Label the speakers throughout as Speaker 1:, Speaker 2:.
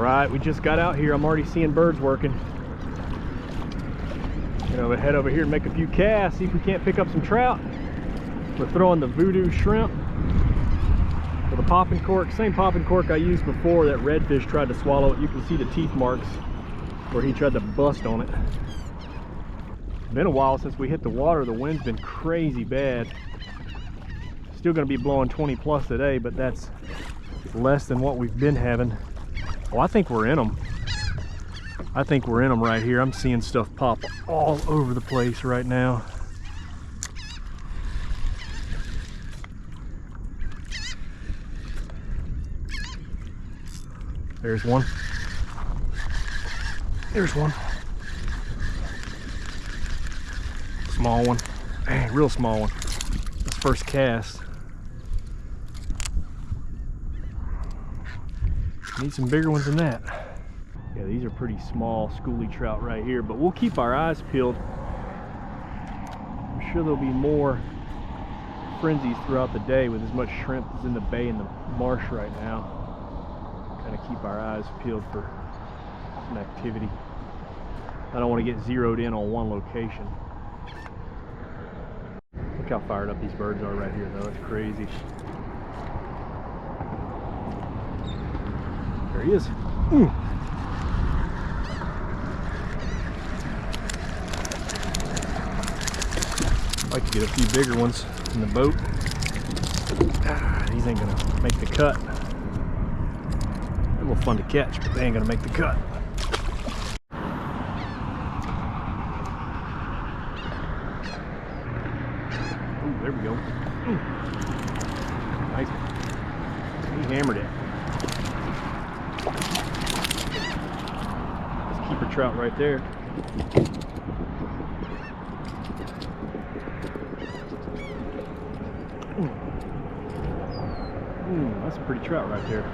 Speaker 1: All right, we just got out here. I'm already seeing birds working. Gonna head over here and make a few casts, see if we can't pick up some trout. We're throwing the voodoo shrimp with a popping cork, same popping cork I used before that redfish tried to swallow it. You can see the teeth marks where he tried to bust on it. It's been a while since we hit the water. The wind's been crazy bad. Still gonna be blowing 20 plus today, but that's less than what we've been having. Oh, I think we're in them. I think we're in them right here. I'm seeing stuff pop all over the place right now. There's one. There's one. Small one. Dang, real small one. That's first cast. Need some bigger ones than that. Yeah, these are pretty small schoolie trout right here, but we'll keep our eyes peeled. I'm sure there'll be more frenzies throughout the day with as much shrimp as in the bay and the marsh right now. Kind of keep our eyes peeled for some activity. I don't want to get zeroed in on one location. Look how fired up these birds are right here though, it's crazy. There he is. Ooh. I'd like to get a few bigger ones in the boat. These ain't gonna make the cut. They're a little fun to catch, but they ain't gonna make the cut. Ooh, there we go. Ooh. Nice. He hammered it. Let's keep a trout right there. That's a pretty trout right there.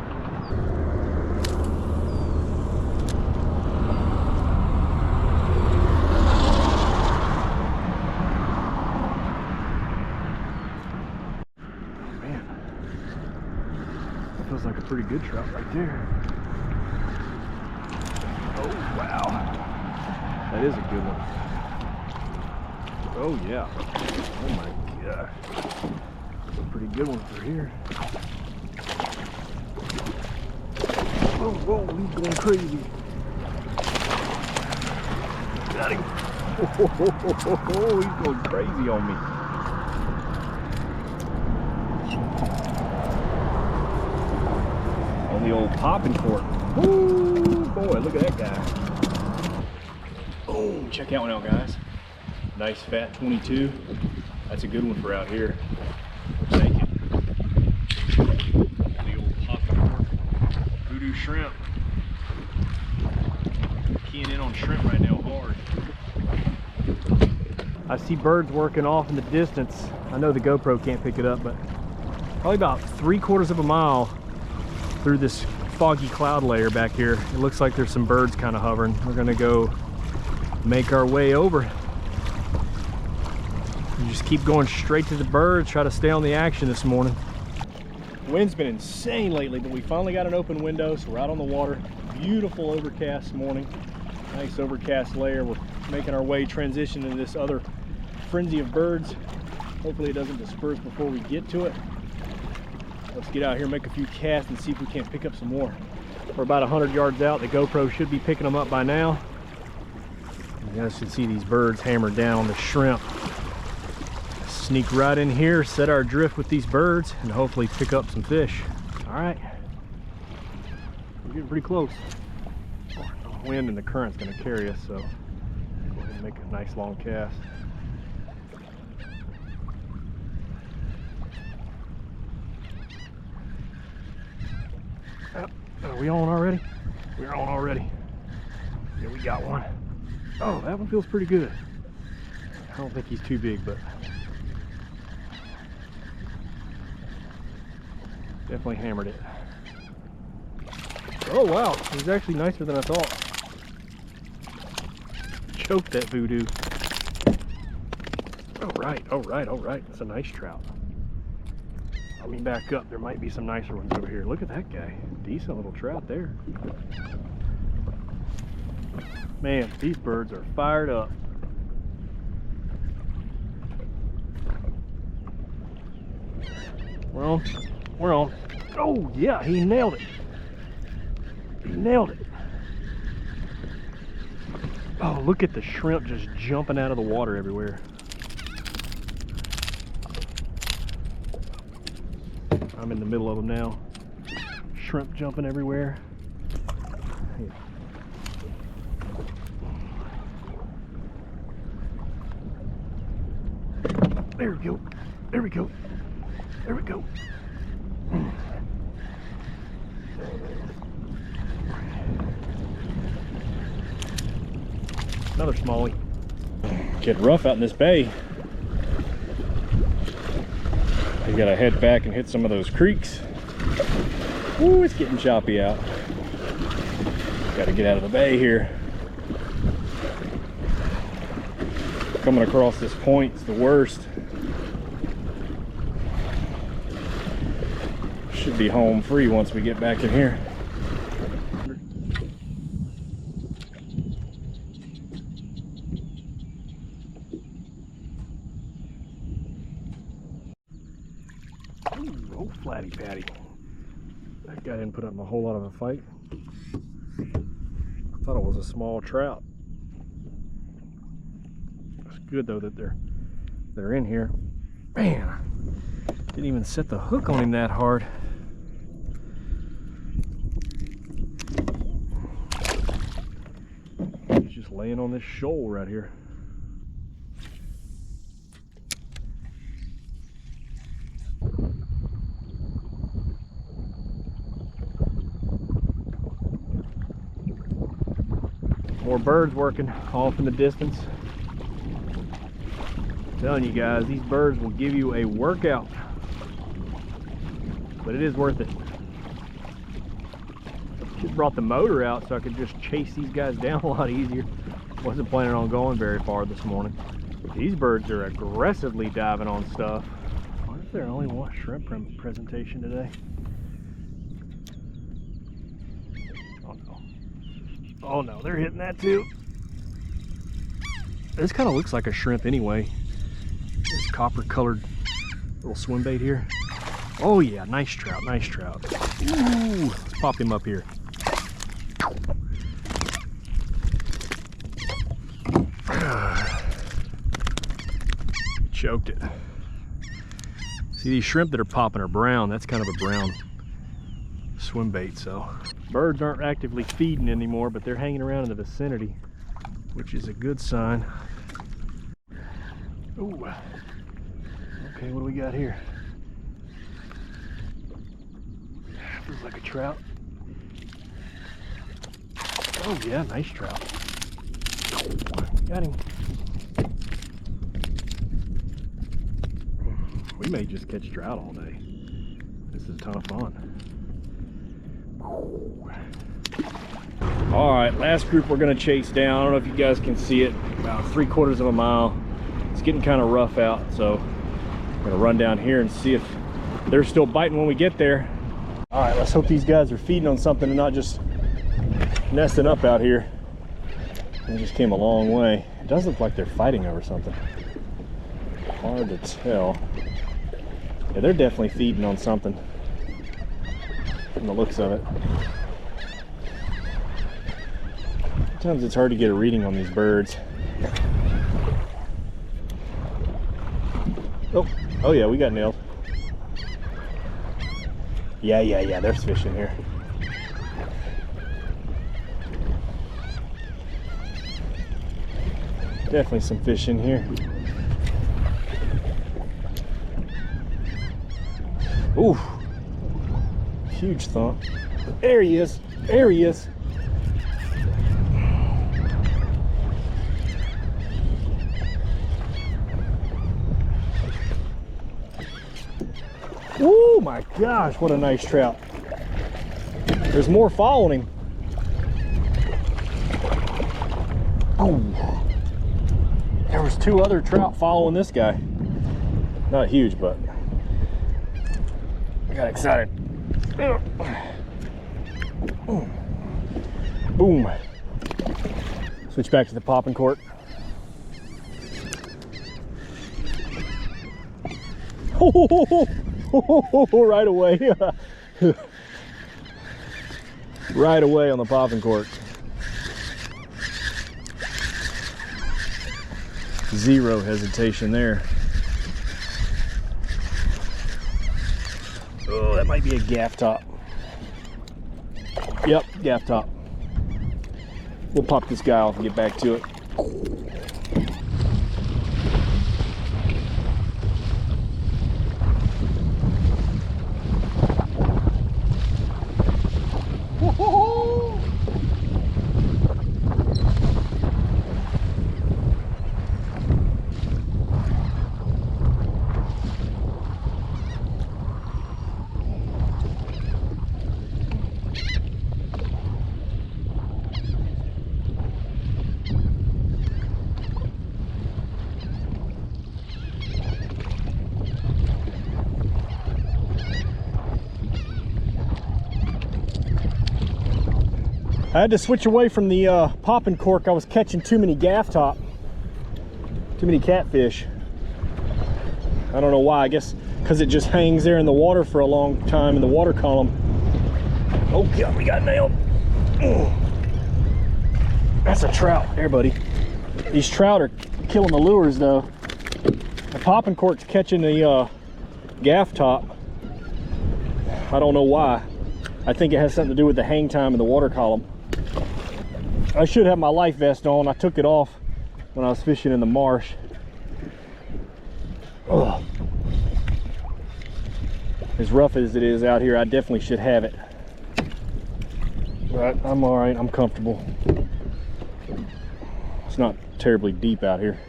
Speaker 1: Man, that feels like a pretty good trout right there. Oh, wow. That is a good one. Oh, yeah. Oh, my God. That's a pretty good one for here. Oh, whoa, he's going crazy. Got him. Oh, he's going crazy on me. On the old popping cork. Woo, boy, look at that guy. Oh, check that one out, guys. Nice fat 22. That's a good one for out here. Thank you. The old popping cork. Voodoo shrimp. Keying in on shrimp right now hard. I see birds working off in the distance. I know the GoPro can't pick it up, but probably about 3/4 of a mile through this foggy cloud layer back here. It looks like there's some birds kind of hovering. We're gonna go make our way over. You just keep going straight to the birds, try to stay on the action this morning. The wind's been insane lately, but we finally got an open window, so we're out on the water. Beautiful overcast morning. Nice overcast layer. We're making our way, transition into this other frenzy of birds. Hopefully it doesn't disperse before we get to it. Let's get out here, make a few casts, and see if we can't pick up some more. We're about 100 yards out. The GoPro should be picking them up by now. You guys should see these birds hammered down on the shrimp. Sneak right in here, set our drift with these birds, and hopefully pick up some fish. All right, we're getting pretty close. The wind and the current's gonna carry us, so go ahead and make a nice long cast. Oh, are we on already? We're on already. Yeah, we got one. Oh, that one feels pretty good. I don't think he's too big, but definitely hammered it. Oh wow, he's actually nicer than I thought. Choked that voodoo. All right, all right, all right. That's a nice trout. I Let me back up. There might be some nicer ones over here. Look at that guy. Decent little trout there. Man, these birds are fired up. We're on. We're on. Oh, yeah, he nailed it. He nailed it. Oh, look at the shrimp just jumping out of the water everywhere. I'm in the middle of them now. Shrimp jumping everywhere. There we go. There we go. There we go. Another smallie. Getting rough out in this bay. You gotta head back and hit some of those creeks. Ooh, it's getting choppy out. Gotta get out of the bay here. Coming across this point is the worst. Should be home free once we get back in here. Ooh, oh, flatty patty. That guy didn't put up a whole lot of a fight. I thought it was a small trout. It's good though that they're in here. Man, didn't even set the hook on him that hard. He's just laying on this shoal right here. More birds working off in the distance. I'm telling you guys, these birds will give you a workout, but it is worth it. Just brought the motor out so I could just chase these guys down a lot easier. Wasn't planning on going very far this morning. These birds are aggressively diving on stuff. Why is there only one shrimp presentation today? Oh no, they're hitting that too. This kind of looks like a shrimp anyway. This copper colored little swim bait here. Oh yeah, nice trout, nice trout. Ooh, let's pop him up here. Choked it. See, these shrimp that are popping are brown. That's kind of a brown swim bait, so. Birds aren't actively feeding anymore, but they're hanging around in the vicinity, which is a good sign. Ooh. Okay, what do we got here? Feels like a trout. Oh yeah, nice trout. Got him. We may just catch trout all day. This is a ton of fun. All right, last group we're gonna chase down. I don't know if you guys can see it, about 3/4 of a mile. It's getting kind of rough out, so I'm gonna run down here and see if they're still biting when we get there. All right, let's hope these guys are feeding on something and not just nesting up out here. They just came a long way. It does look like they're fighting over something. Hard to tell. Yeah, they're definitely feeding on something from the looks of it. Sometimes it's hard to get a reading on these birds. Oh yeah, we got nailed. Yeah, there's fish in here. Definitely some fish in here. Ooh, huge thump. There he is, there he is. Oh my gosh, what a nice trout. There's more following him. Oh, there was 2 other trout following this guy. Not huge, but got excited. Boom. Switch back to the popping cork. Right away. Right away on the popping cork. Zero hesitation there. Oh, that might be a gaff top. Yep, gaff top. We'll pop this guy off and get back to it. I had to switch away from the popping cork. I was catching too many gaff top, too many catfish. I don't know why. I guess because it just hangs there in the water for a long time in the water column. Oh God, we got nailed. Oh, that's a trout there, buddy. These trout are killing the lures though. The popping cork's catching the gaff top. I don't know why. I think it has something to do with the hang time in the water column. I should have my life vest on. I took it off when I was fishing in the marsh. Ugh. As rough as it is out here, I definitely should have it. But I'm all right. I'm comfortable. It's not terribly deep out here.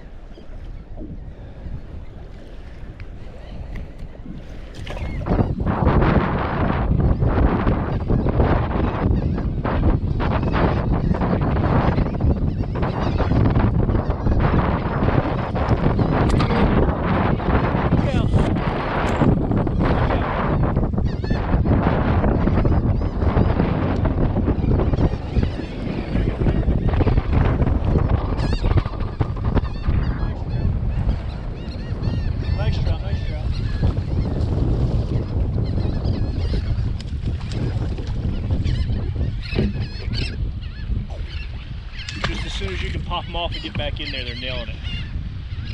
Speaker 1: Pop them off and get back in there, they're nailing it.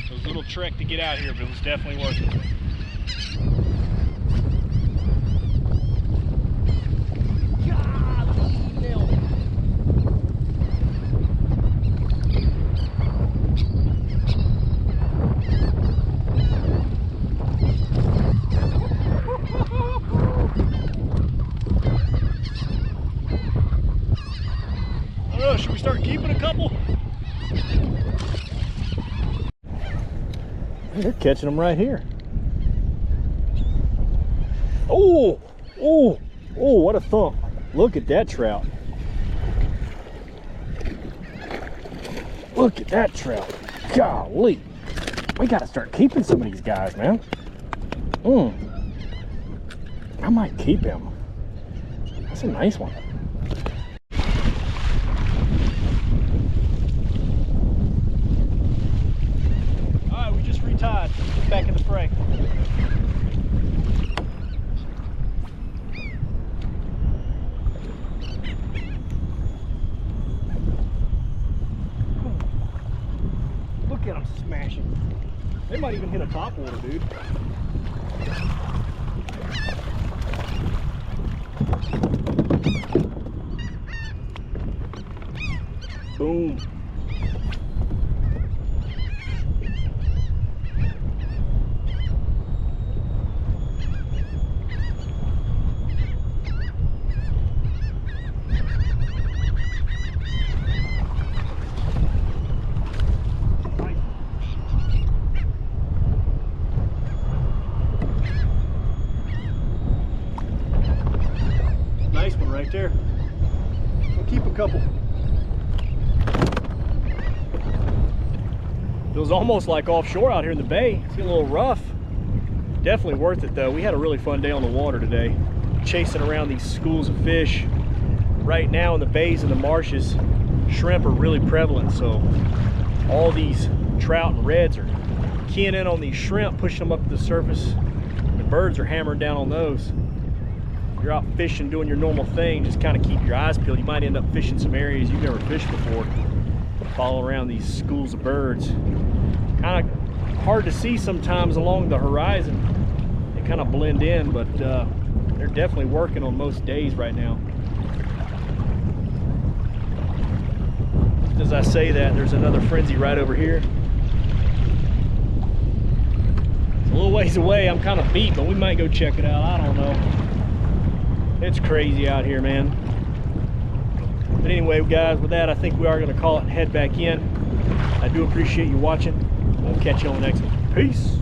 Speaker 1: It was a little trek to get out here, but it was definitely worth it. Golly, nailed it. I don't know, should we start keeping a couple? They're catching them right here. Oh, oh, oh, what a thump. Look at that trout. Look at that trout. Golly. We got to start keeping some of these guys, man. I might keep him. That's a nice one. Tied. Get back in the fray. Look at them smashing. They might even hit a topwater, dude. Boom. Nice one right there. We'll keep a couple. Feels almost like offshore out here in the bay. It's getting a little rough. Definitely worth it though. We had a really fun day on the water today, chasing around these schools of fish. Right now in the bays and the marshes, shrimp are really prevalent, so all these trout and reds are keying in on these shrimp, pushing them up to the surface. The birds are hammering down on those. If you're out fishing, doing your normal thing, just kind of keep your eyes peeled. You might end up fishing some areas you've never fished before. Follow around these schools of birds. Kind of hard to see sometimes along the horizon. They kind of blend in, but they're definitely working on most days right now. As I say that, there's another frenzy right over here. It's a little ways away. I'm kind of beat, but we might go check it out. I don't know. It's crazy out here, man. But anyway, guys, with that, I think we are going to call it and head back in. I do appreciate you watching. We'll catch you on the next one. Peace.